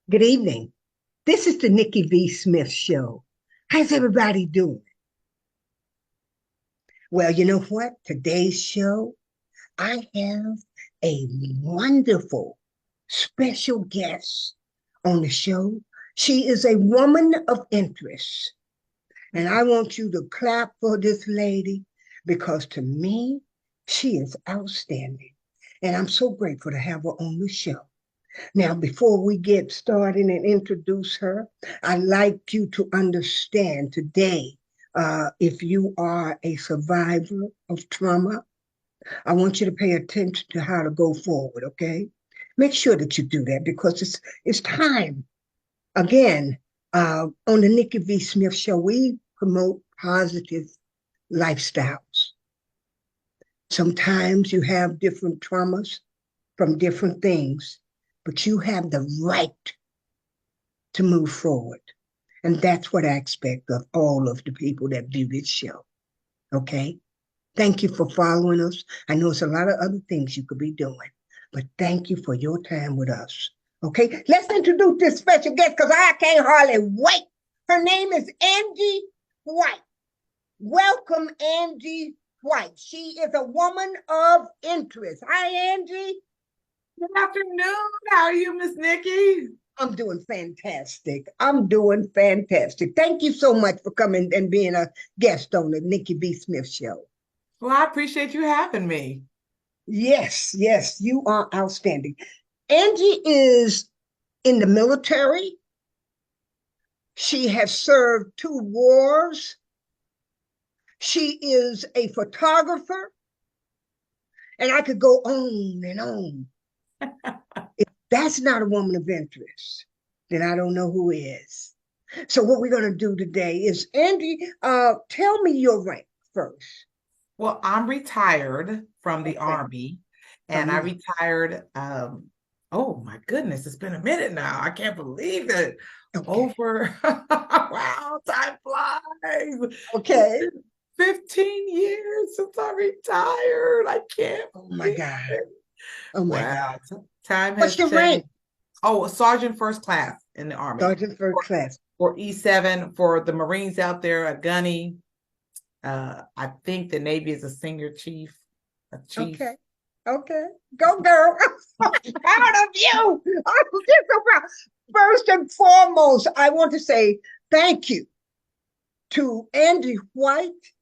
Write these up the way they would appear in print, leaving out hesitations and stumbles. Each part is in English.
Good evening. This is the Nickie V. Smith Show. How's everybody doing? Well, you know what? Today's show, I have a wonderful special guest on the show. She is a woman of interest. And I want you to clap for this lady because to me, she is outstanding. And I'm so grateful to have her on the show. Now, before we get started and introduce her, I'd like you to understand today if you are a survivor of trauma, I want you to pay attention to how to go forward, okay? Make sure that you do that because it's time. Again, on the Nickie V. Smith Show, we promote positive lifestyles. Sometimes you have different traumas from different things, but you have the right to move forward. And that's what I expect of all of the people that do this show. Okay? Thank you for following us. I know it's a lot of other things you could be doing, but thank you for your time with us. Okay? Let's introduce this special guest because I can't hardly wait. Her name is Angie White. Welcome, Angie White. She is a woman of interest. Hi, Angie. Good afternoon. How are you, Miss Nickie? I'm doing fantastic. I'm doing fantastic. Thank you so much for coming and being a guest on the Nickie B. Smith Show. Well, I appreciate you having me. Yes, yes, you are outstanding. Angie is in the military. She has served 2 wars. She is a photographer, and I could go on and on. If that's not a woman of interest, then I don't know who is. So what we're going to do today is, Angie, tell me your rank first. Well, I'm retired from the Okay. Army, and I retired, oh my goodness, it's been a minute now. I can't believe it. Okay. Over, wow, time flies. It's Okay. been 15 years since I retired. I can't Oh my believe God. it. Oh my God. Wow, time What's has your changed. rank? Oh, a sergeant first class in the Army. Sergeant first class. For E7 for the Marines out there, a gunny. I think the Navy is a senior chief, a chief. Okay. Okay. Go, girl. I'm so proud of you. I'm just so proud. First and foremost, I want to say thank you to Angie White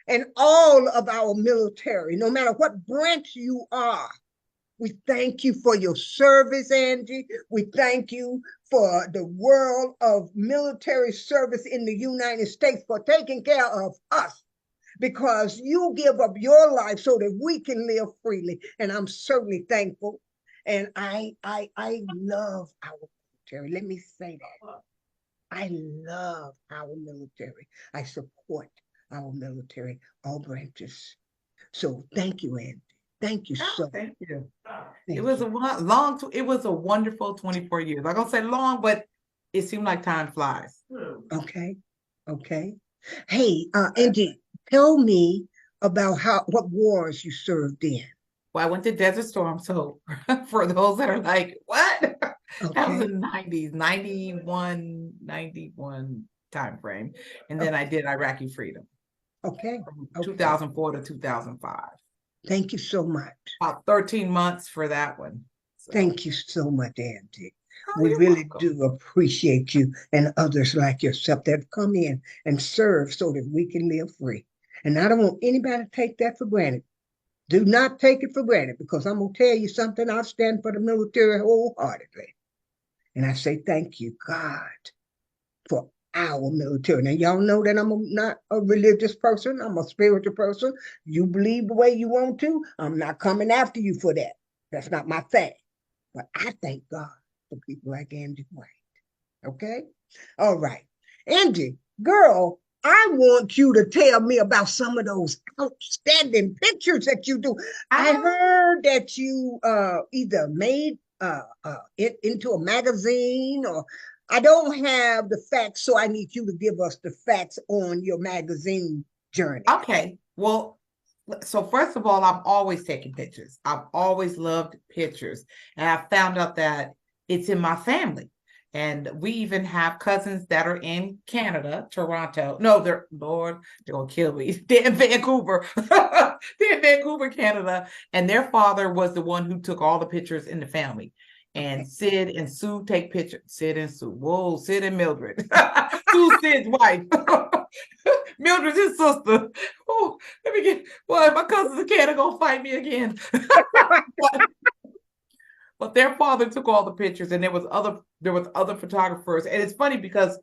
and all of our military, no matter what branch you are. We thank you for your service, Angie. We thank you for the world of military service in the United States for taking care of us because you give up your life so that we can live freely. And I'm certainly thankful. And I love our military. Let me say that. I love our military. I support our military, all branches. So thank you, Andy. Thank you Oh, so much. thank you. It Thank was you. it was a wonderful 24 years. I'm gonna say long, but it seemed like time flies. Okay. Okay. Hey, Andy, tell me about what wars you served in. Well, I went to Desert Storm, so for those that are like, what? That was Okay. in the 90s, 91 time frame. And then I Okay. did Iraqi Freedom Okay. from Okay. 2004 to 2005. Thank you so much. About 13 months for that one. So, Thank you so much, Angie. oh, We you're really welcome. do appreciate you and others like yourself that come in and serve so that we can live free. And I don't want anybody to take that for granted. Do not take it for granted because I'm going to tell you something. I stand for the military wholeheartedly. And I say thank you, God, for our military. Now, y'all know that I'm not a religious person. I'm a spiritual person. You believe the way you want to. I'm not coming after you for that. That's not my thing. But I thank God for people like Angie White. Okay? All right. Angie, girl, I want you to tell me about some of those outstanding pictures that you do. I Ah, heard that you either made it into a magazine or I don't have the facts, so I need you to give us the facts on your magazine journey. okay. Well, so first of all, I'm always taking pictures. I've always loved pictures. And I found out that it's in my family. And we even have cousins that are in Canada, Toronto. No, they're gonna kill me. They're in Vancouver. They're in Vancouver, Canada. And their father was the one who took all the pictures in the family. And Sid and Sue take pictures. Sid and Sue. Whoa, Sid and Mildred. Sue, Sid's wife. Mildred's his sister. Oh, let me get. Boy, my cousins in Canada gonna fight me again. But their father took all the pictures, and there was other photographers. And it's funny because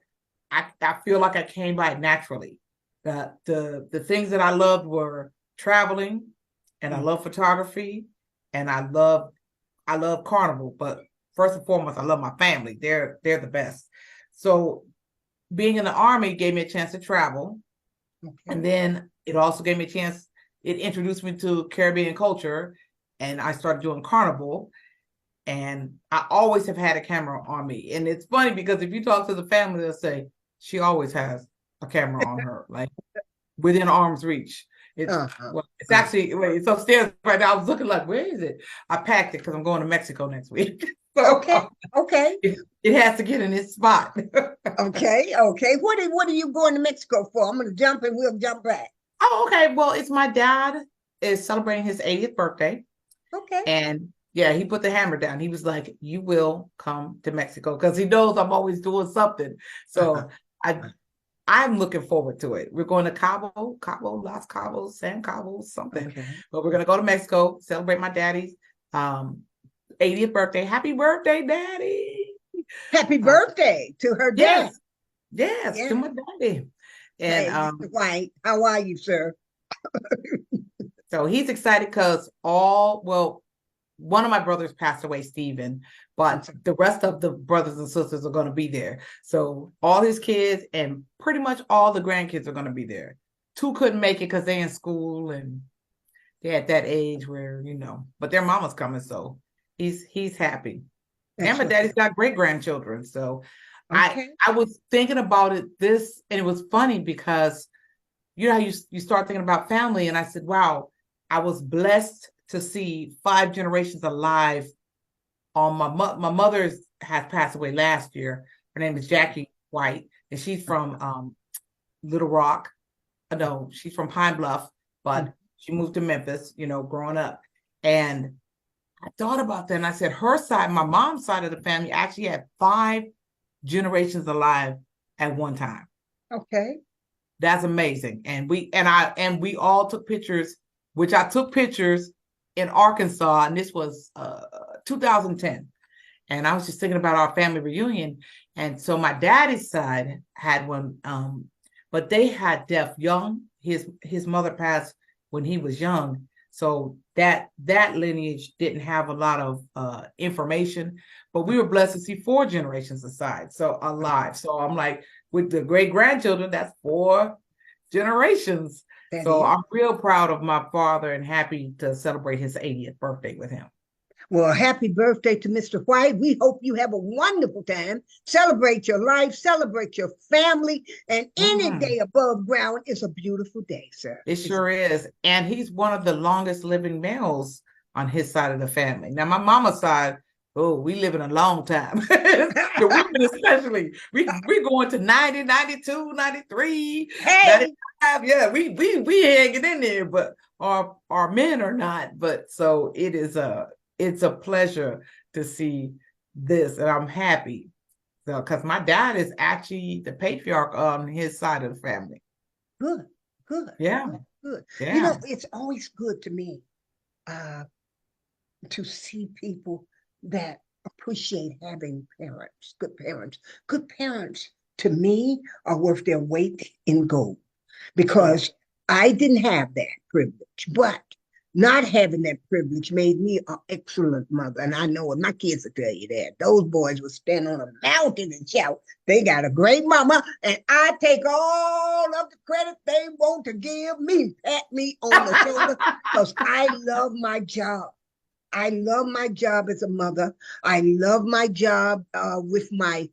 I feel like I came by it naturally. The things that I loved were traveling, and I love photography, and I love carnival. But first and foremost, I love my family. They're the best. So being in the Army gave me a chance to travel. And then it also gave me a chance, it introduced me to Caribbean culture, and I started doing carnival. And I always have had a camera on me. And it's funny because if you talk to the family, they'll say, she always has a camera on her, like within arm's reach. It's actually, it's upstairs right now. I was looking like, where is it? I packed it because I'm going to Mexico next week. So okay. It has to get in its spot. Okay. What are you going to Mexico for? I'm gonna jump and we'll jump back. Oh, okay. Well, it's my dad is celebrating his 80th birthday. Okay. And yeah, he put the hammer down. He was like, you will come to Mexico, because he knows I'm always doing something. So I'm looking forward to it. We're going to Cabo, Las Cabos, San Cabo, something. Okay. But we're going to go to Mexico, celebrate my daddy's 80th birthday. Happy birthday, Daddy. Happy birthday to her dad. Yes, to my daddy. And hey, Mr. White, how are you, sir? So he's excited because one of my brothers passed away, Stephen, but the rest of the brothers and sisters are going to be there. So all his kids and pretty much all the grandkids are going to be there. 2 couldn't make it because they're in school and they're at that age where, but their mama's coming. So he's happy. And my daddy's got great grandchildren. So I was thinking about it and it was funny because how you start thinking about family. And I said, wow, I was blessed to see 5 generations alive. On my mother has passed away last year. Her name is Jackie White, and she's from Little Rock. No, she's from Pine Bluff, but she moved to Memphis, growing up. And I thought about that, and I said, her side, my mom's side of the family, actually had 5 generations alive at one time. Okay. That's amazing. And we all took pictures, which I took pictures in Arkansas, and this was 2010. And I was just thinking about our family reunion. And so my daddy's side had one, but they had death young. His mother passed when he was young. So that lineage didn't have a lot of information, but we were blessed to see 4 generations alive. So I'm like, with the great grandchildren, that's 4 generations. So I'm real proud of my father and happy to celebrate his 80th birthday with him. Well, happy birthday to Mr. White. We hope you have a wonderful time. Celebrate your life, celebrate your family, and any day above ground is a beautiful day, sir. It sure is. And he's one of the longest living males on his side of the family. Now, my mama's side, we live in a long time. The women especially. We're going to 90, 92, 93, 95. Yeah, we hanging in there, but our men are not. But so it's a pleasure to see this, and I'm happy. So, because my dad is actually the patriarch on his side of the family. Good. Yeah. Good. Yeah. It's always good to me to see people that appreciate having parents, good parents. Good parents, to me, are worth their weight in gold, because I didn't have that privilege, but not having that privilege made me an excellent mother. And I know, and my kids will tell you that. Those boys will stand on a mountain and shout, they got a great mama, and I take all of the credit they want to give me, pat me on the shoulder, because I love my job. I love my job as a mother. I love my job with my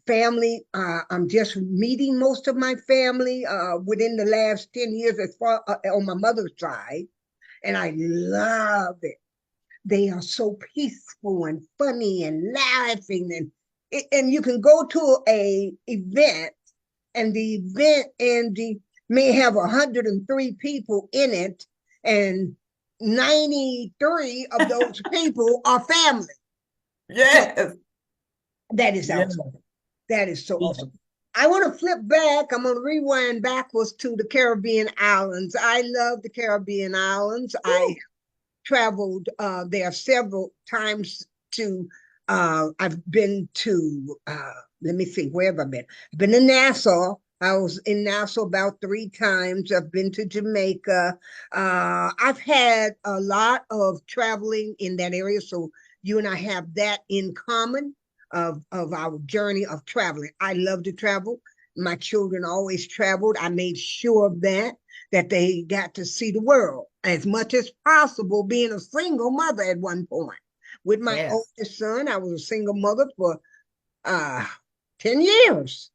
family. I'm just meeting most of my family within the last 10 years as far on my mother's side. And I love it. They are so peaceful and funny and laughing, and and you can go to a event, and the event, Angie, may have 103 people in it, and 93 of those people are family. So Yes. that is Yes. awesome. That is so Yes. awesome. I want to flip back. I'm going to rewind backwards to the Caribbean islands. I love the Caribbean islands. I traveled there several times to, I've been to, let me see, where have I been? I've been to Nassau. I was in Nassau about 3 times. I've been to Jamaica. I've had a lot of traveling in that area. So you and I have that in common of our journey of traveling. I love to travel. My children always traveled. I made sure of that they got to see the world as much as possible, being a single mother at one point. With my Yes. oldest son, I was a single mother for uh, 10 years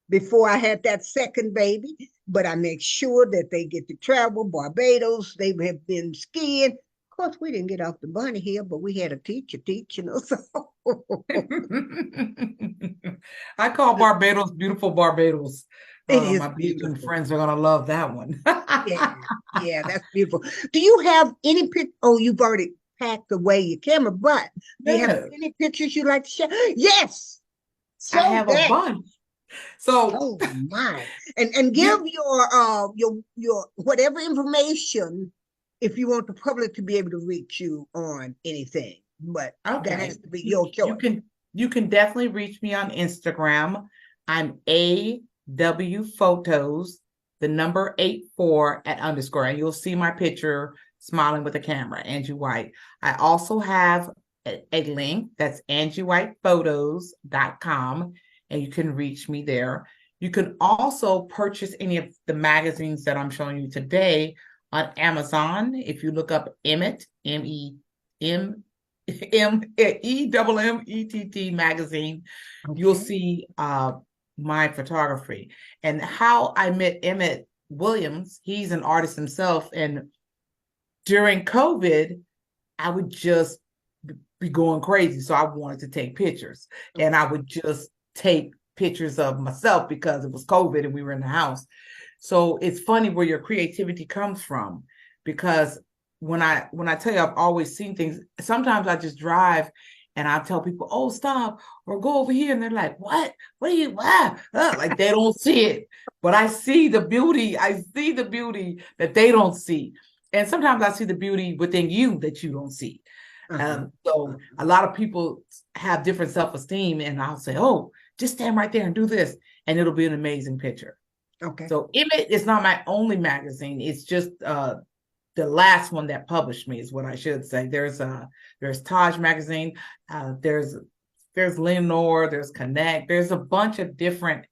before I had that second baby. But I make sure that they get to travel. Barbados, they have been skiing. Of course, we didn't get off the bunny hill, but we had a teacher teaching us. I call Barbados beautiful Barbados. It is My Bajan beautiful. friends are gonna love that one. Yeah, yeah, that's beautiful. Do you have any pic? Oh, you've already packed away your camera, but do you have No, any pictures you'd like to share? Yes, I show have a that. bunch. So Oh my. And give you your whatever information if you want the public to be able to reach you on anything. But that okay. has to be your choice. You can definitely reach me on Instagram. I'm AW Photos, the number 84 at underscore, and you'll see my picture smiling with the camera, Angie White. I also have a link that's angiewhitephotos.com, and you can reach me there. You can also purchase any of the magazines that I'm showing you today on Amazon. If you look up Emmett, Emmett magazine, you'll Okay. see my photography. And how I met Emmett Williams, he's an artist himself. And during COVID, I would just be going crazy. So I wanted to take pictures. And I would just take pictures of myself because it was COVID and we were in the house. So it's funny where your creativity comes from, because when I tell you I've always seen things, sometimes I just drive and I tell people, oh, stop or go over here. And they're like, what? What are you, what? Like they don't see it. But I see the beauty. I see the beauty that they don't see. And sometimes I see the beauty within you that you don't see. So a lot of people have different self-esteem, and I'll say, oh, just stand right there and do this, and it'll be an amazing picture. Okay. So Emmett is not my only magazine. It's just the last one that published me is what I should say. There's Taj magazine, there's Lenore, there's Connect, there's a bunch of different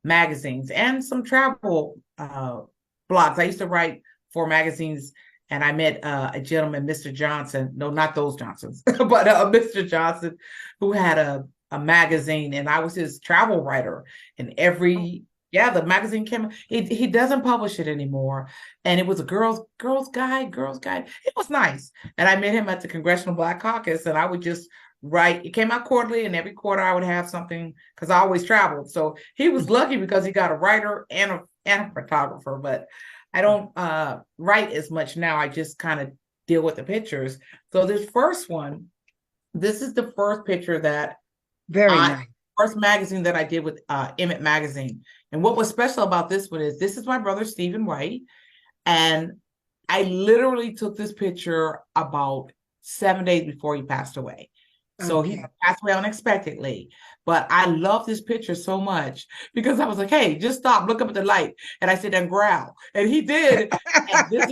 magazines and some travel blogs. I used to write for magazines, and I met a gentleman, Mr. Johnson. No, not those Johnsons, but Mr. Johnson, who had a magazine, and I was his travel writer. And the magazine came. He doesn't publish it anymore, and it was a girls guide. It was nice, and I met him at the Congressional Black Caucus, and I would just write. It came out quarterly, and every quarter I would have something because I always traveled. So he was lucky because he got a writer and a photographer. But I don't write as much now. I just kind of deal with the pictures. So this is the first picture that Very nice. first magazine that I did with Emmett magazine. And what was special about this one is this is my brother Stephen White, and I literally took this picture about 7 days before he passed away. So he passed away unexpectedly. But I love this picture so much because I was like, hey, just stop, look up at the light. And I said, and growl. And he did. And this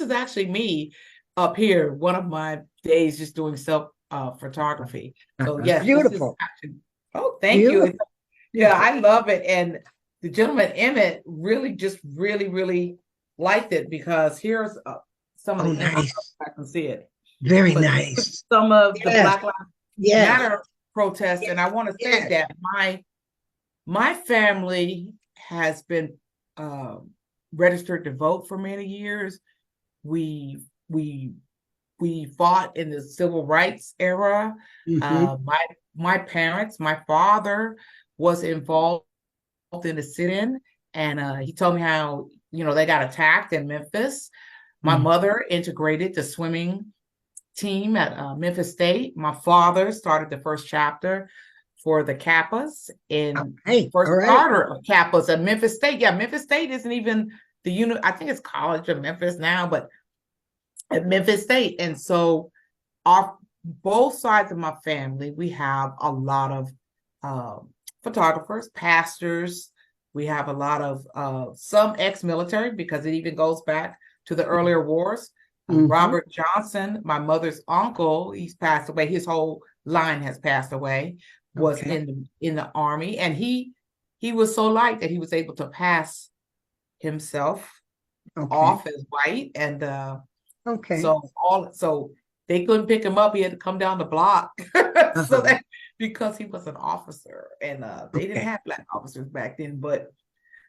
is actually me up here, one of my days just doing self photography. So yes, this is Beautiful. actually, oh, thank you. Beautiful. Yeah, I love it. And the gentleman Emmett really really liked it because here's some of the images. Nice. I can see it. Very But nice. some of the Black Lives Yes. Matter protests, and I want to say that my family has been registered to vote for many years. We we fought in the civil rights era. Mm-hmm. My parents, my father was involved in the sit-in, and he told me how, they got attacked in Memphis. My Mm. mother integrated the swimming team at Memphis State. My father started the first chapter for the Kappas in Okay. first All right. charter of Kappas at Memphis State. Yeah, Memphis State isn't even the unit. I think it's College of Memphis now, but at Memphis State. And so our both sides of my family, we have a lot of photographers, pastors. We have a lot of some ex-military, because it even goes back to the earlier wars. Mm-hmm. Robert Johnson, my mother's uncle, he's passed away. His whole line has passed away. Was Okay. in the army, and he was so light that he was able to pass himself Okay. off as white, and Okay. so they couldn't pick him up. He had to come down the block. So Uh-huh. that because he was an officer, and they didn't Okay. have black officers back then. But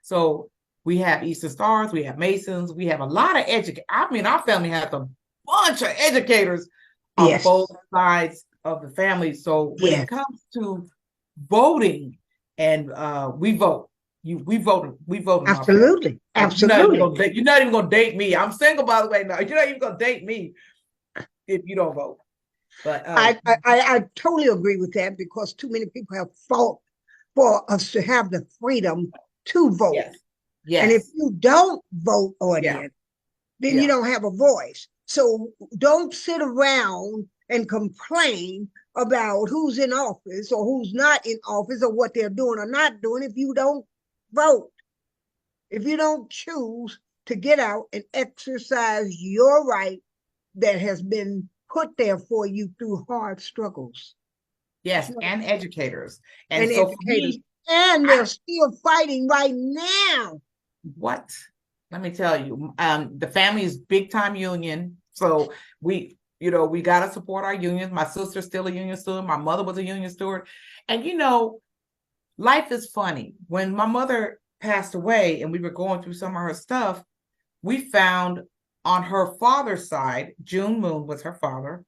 so we have Eastern Stars, we have Masons, we have a lot of educators. I mean, our family has a bunch of educators on Yes. both sides of the family. So when it Yes. comes to voting, and we vote. We vote in our family. Absolutely. Like Absolutely. you're not even gonna date me. I'm single, by the way. Now you're not even gonna date me if you don't vote. But I totally agree with that because too many people have fought for us to have the freedom to vote. yes, And if yes, you don't vote on yeah, it, then you yeah, don't have a voice. So don't sit around and complain about who's in office or who's not in office or what they're doing or not doing if you don't vote. If you don't choose to get out and exercise your right that has been put there for you through hard struggles. yes, and educators. And And so for educators, me, and I they're still fighting right now. what? Let me tell you, the family is big time union. So we gotta support our unions. My sister's still a union steward. My mother was a union steward, and life is funny. When my mother passed away, and we were going through some of her stuff, we found on her father's side, June Moon was her father.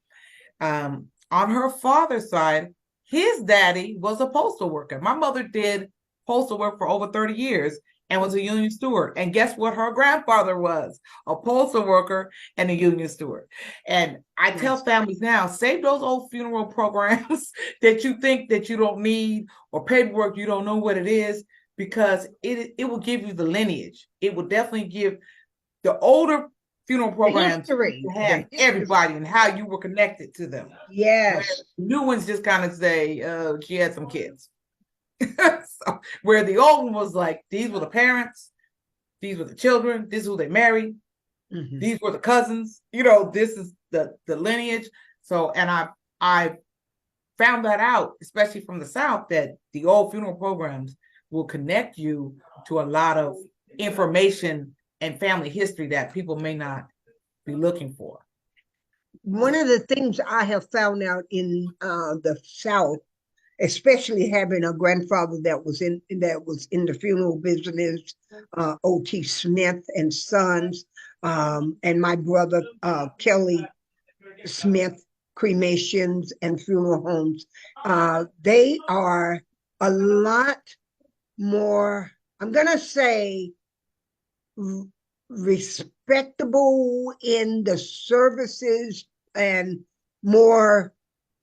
On her father's side, his daddy was a postal worker. My mother did postal work for over 30 years and was a union steward. And guess what her grandfather was? A postal worker and a union steward. And I tell Yes. families now, save those old funeral programs that you think that you don't need, or paperwork you don't know what it is, because it will give you the lineage. It will definitely give the older funeral The programs history. have The history. everybody and how you were connected to them. Where Yes. new ones just kind of say, she had some kids. So, where the old one was like, these were the parents, these were the children, this is who they married, Mm-hmm. these were the cousins, this is the lineage. So, and I found that out, especially from the South, that the old funeral programs will connect you to a lot of information and family history that people may not be looking for. One of the things I have found out in the South, especially having a grandfather that was in the funeral business, O.T. Smith and Sons, and my brother Kelly Smith, cremations and funeral homes. They are a lot more, I'm gonna say, respectable in the services and more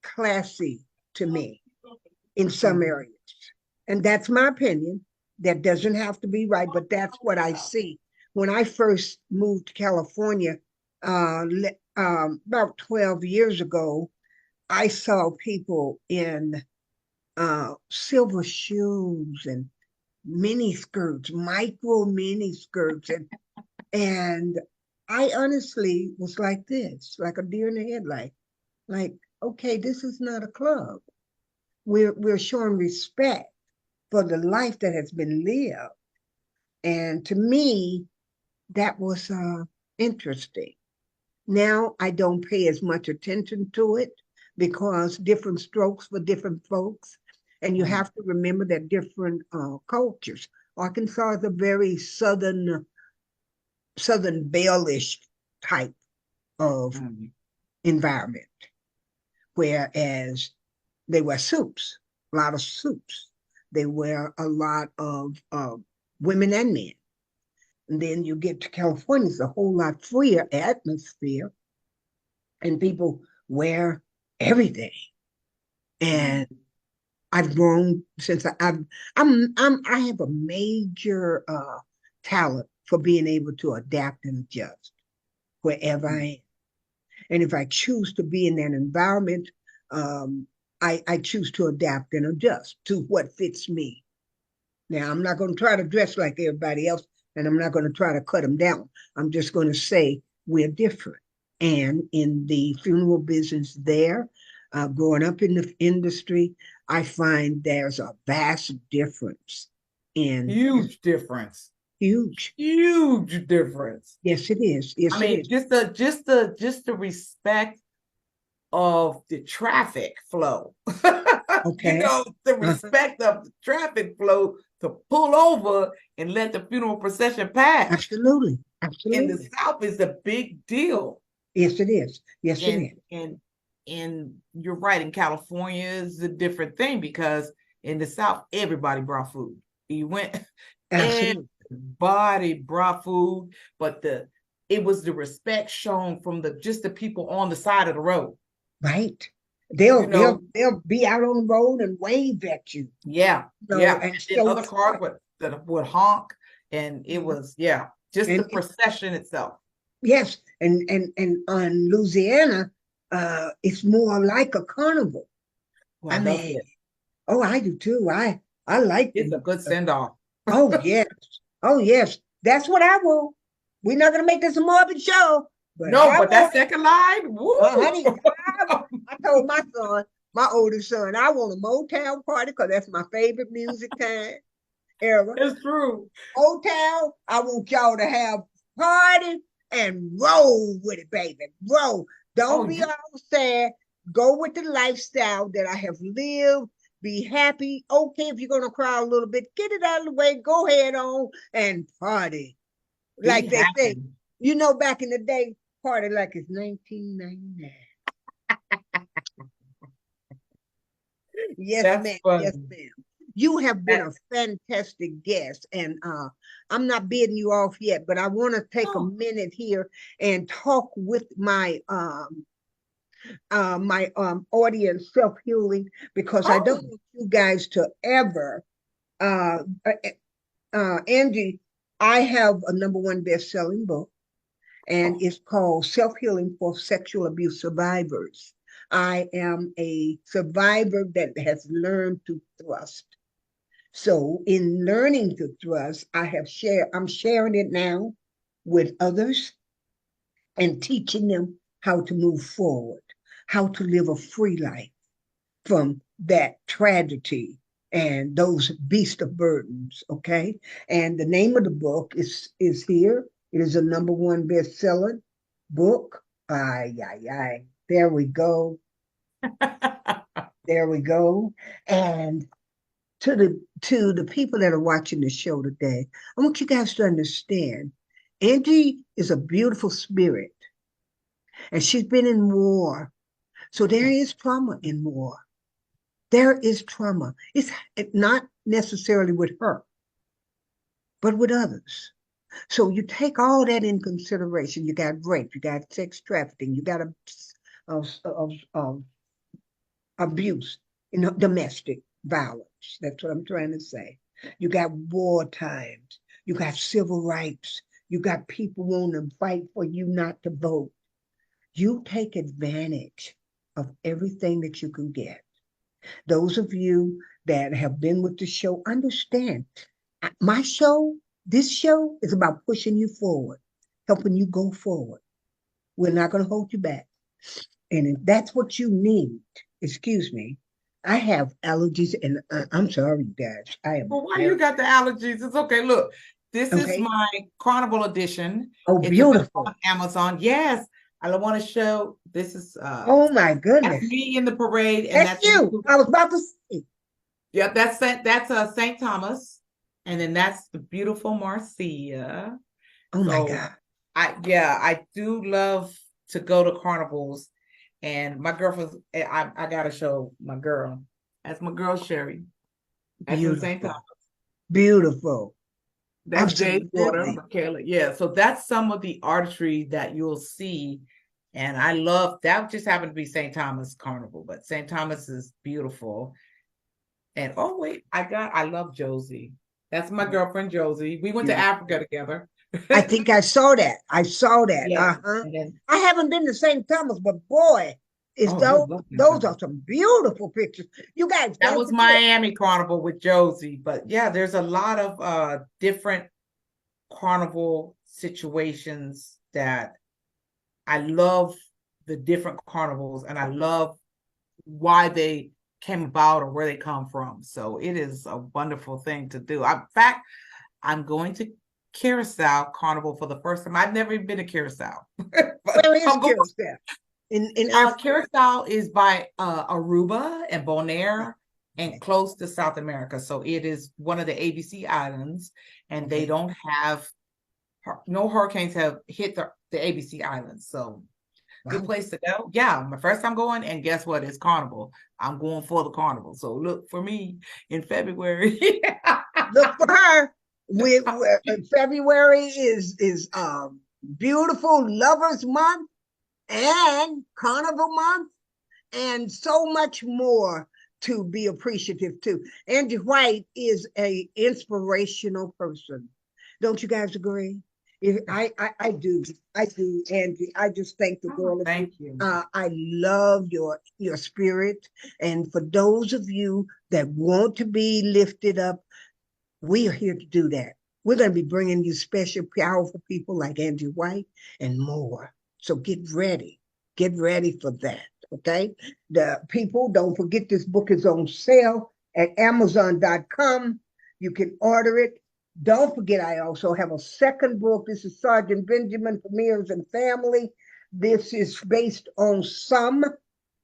classy to me in some areas. And that's my opinion. That doesn't have to be right, but that's what I see. When I first moved to California about 12 years ago, I saw people in silver shoes and mini skirts, micro mini skirts, and I honestly was like this, like a deer in the headlight. Like, okay, this is not a club. We're showing respect for the life that has been lived. And to me, that was interesting. Now I don't pay as much attention to it because different strokes for different folks. And you Mm-hmm. have to remember that different cultures. Arkansas is a very southern Belish type of Mm-hmm. environment, whereas they wear suits, a lot of suits. They wear a lot of women and men. And then you get to California, it's a whole lot freer atmosphere, and people wear everything. And I've grown since I have a major talent for being able to adapt and adjust wherever I am. And if I choose to be in that environment, I choose to adapt and adjust to what fits me. Now, I'm not going to try to dress like everybody else, and I'm not going to try to cut them down. I'm just going to say we're different. And in the funeral business there, growing up in the industry, I find there's a vast difference in Huge difference. huge. Huge difference. Yes, it is. Yes, I mean, it is. just the respect of the traffic flow. Okay. The Uh, respect of the traffic flow to pull over and let the funeral procession pass. absolutely. In the Absolutely. South is a big deal. Yes, it is. Yes, it And is. and you're right, in California is a different thing because in the South, everybody brought food. You went, Absolutely. everybody brought food, but it was the respect shown from the people on the side of the road. Right. You know, They'll be out on the road and wave at you, yeah, know, yeah. and And then show other cars support. that would honk, and it Mhm. was, yeah, just the And procession itself. yes, and on Louisiana, it's more like a carnival. Well, I I love mean, it. oh, I do too. I like It's a good send off. oh yes, oh yes. That's what I want. We're not gonna make this a morbid show, but No, I but that want it. second line, woo! Honey, I told my son, my oldest son, I want a Motown party because that's my favorite music time era. It's true. Motown, I want y'all to have party and roll with it, baby. Roll. Don't Oh, be all sad. Go with the lifestyle that I have lived. Be happy. Okay, if you're gonna cry a little bit, get it out of the way. Go ahead on and party. be Like they say, happy. back in the day, party like it's 1999. Yes, That's ma'am. Yes, funny. ma'am. You have been That, a fantastic guest, and I'm not bidding you off yet, but I want to take a oh, minute here and talk with my audience self healing because I don't oh, want you guys to ever uh, uh, Angie. I have a number one best selling book and oh, it's called Self Healing for Sexual Abuse Survivors. I am a survivor that has learned to thrust. So, in learning to thrust, I'm sharing it now with others and teaching them how to move forward, how to live a free life from that tragedy and those beast of burdens. Okay. And the name of the book is here. It is a number one best-selling book. Ay, ay, ay. There we go. There we go. And to the people that are watching the show today, I want you guys to understand Angie is a beautiful spirit and she's been in war. So there is trauma in war. There is trauma. It's not necessarily with her, but with others. So you take all that in consideration. You got rape, you got sex trafficking, you got a abuse, domestic violence. That's what I'm trying to say. You got war times. You got civil rights. You got people wanting to fight for you not to vote. You take advantage of everything that you can get. Those of you that have been with the show understand my show, this show is about pushing you forward, helping you go forward. We're not going to hold you back. And if that's what you need, excuse me, I have allergies and I'm sorry, you guys. I am well, why you very, got the allergies? It's okay. Look, this is okay. my Carnival edition. Oh, It's available beautiful. on Amazon. Yes, I want to show. This is Oh, my that's goodness. me in the parade, and That's that's you. I was about to say, yeah, that's St. Thomas, and then that's the beautiful Marcia. oh, my So God. I do love to go to carnivals, And my girlfriend, I gotta show my girl. That's my girl Sherry. That's in St. Beautiful. Thomas. Beautiful. That's Jay's daughter, Absolutely. Michaela. Yeah, so that's some of the artistry that you'll see. And I love that. Just happened to be St. Thomas Carnival, but St. Thomas is beautiful. And oh wait, I love Josie. That's my girlfriend Josie. We went to Africa together. I think I saw that. I saw that. Yeah. Uh-huh. And then I haven't been to St. Thomas, but boy, is oh, you love St. those Thomas. are some beautiful pictures. You guys That don't was forget. Miami Carnival with Josie. But yeah, there's a lot of different carnival situations that I love the different carnivals and I love why they came about or where they come from. So it is a wonderful thing to do. In fact, I'm going to Curacao Carnival for the first time. I've never even been to Curacao. Where is Curacao? In Africa? Curacao is by Aruba and Bonaire and close to South America. So it is one of the ABC islands, and they don't have no hurricanes have hit the ABC islands. So good place to go. Yeah, my first time going, and guess what? It's Carnival. I'm going for the Carnival. So look for me in February. Look for her. February is beautiful Lovers Month and Carnival Month, and so much more to be appreciative to. Angie White is a inspirational person. Don't you guys agree? I do, Angie. I just thank the girl. Thank you. I love your spirit, and for those of you that want to be lifted up, we are here to do that. We're going to be bringing you special, powerful people like Angie White and more. So get ready for that. Okay, the people, don't forget this book is on sale at Amazon.com. You can order it. Don't forget, I also have a second book. This is Sergeant Benjamin Premiers and Family. This is based on some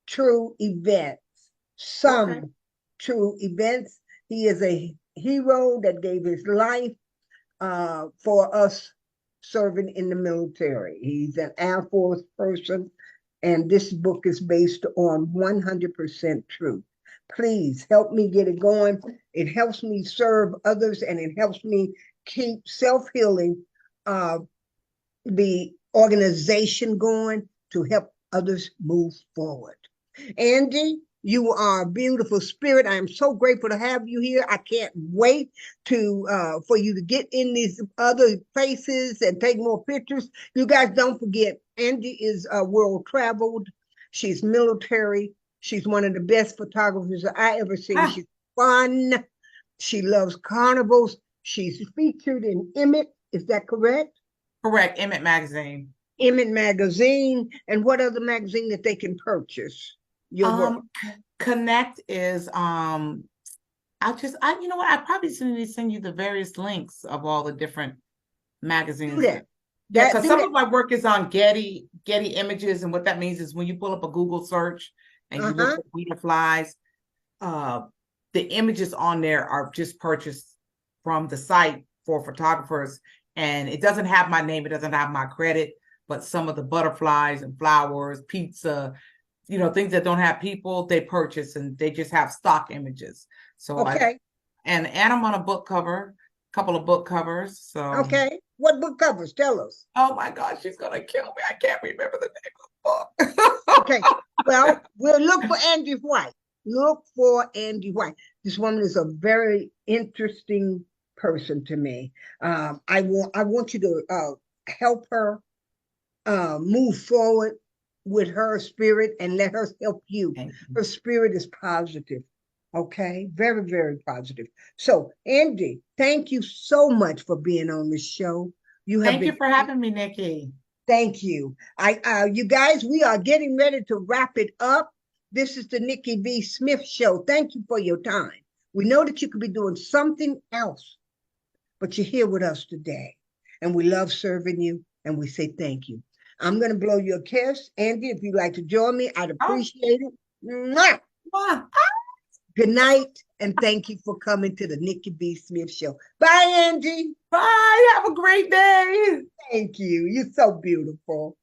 true events. True events. He is a hero that gave his life for us serving in the military. He's an Air Force person, and this book is based on 100% truth. Please help me get it going. It helps me serve others, and it helps me keep self-healing, the organization going to help others move forward. Angie, you are a beautiful spirit. I am so grateful to have you here. I can't wait for you to get in these other places and take more pictures. You guys don't forget, Angie is world traveled. She's military. She's one of the best photographers I ever seen. She's fun. She loves carnivals. She's featured in Emmett. Is that correct? Correct. Emmett Magazine. Emmett Magazine. And what other magazine that they can purchase? Your work. Connect is you know what, I probably need to send you the various links of all the different magazines. Do that. Yeah, because some of my work is on Getty Images, and what that means is when you pull up a Google search and you look for wheater flies, the images on there are just purchased from the site for photographers, and it doesn't have my name, it doesn't have my credit, but some of the butterflies and flowers, pizza, you know, things that don't have people, they purchase, and they just have stock images. So and I'm on a book cover, couple of book covers. So what book covers? Tell us. Oh my gosh, she's gonna kill me. I can't remember the name of the book. Okay, well, we'll look for Angie White. Look for Angie White. This woman is a very interesting person to me. I want you to help her move forward with her spirit and let her help you. Her spirit is positive. Okay, very, very positive. So, Angie, thank you so much for being on this show. Thank you for having me, Nickie. Thank you. You guys, we are getting ready to wrap it up. This is the Nickie B. Smith Show. Thank you for your time. We know that you could be doing something else, but you're here with us today, and we love serving you, and we say thank you. I'm going to blow you a kiss. Angie, if you'd like to join me, I'd appreciate it. Mwah! Good night, and thank you for coming to the Nickie B. Smith Show. Bye, Angie. Bye. Have a great day. Thank you. You're so beautiful.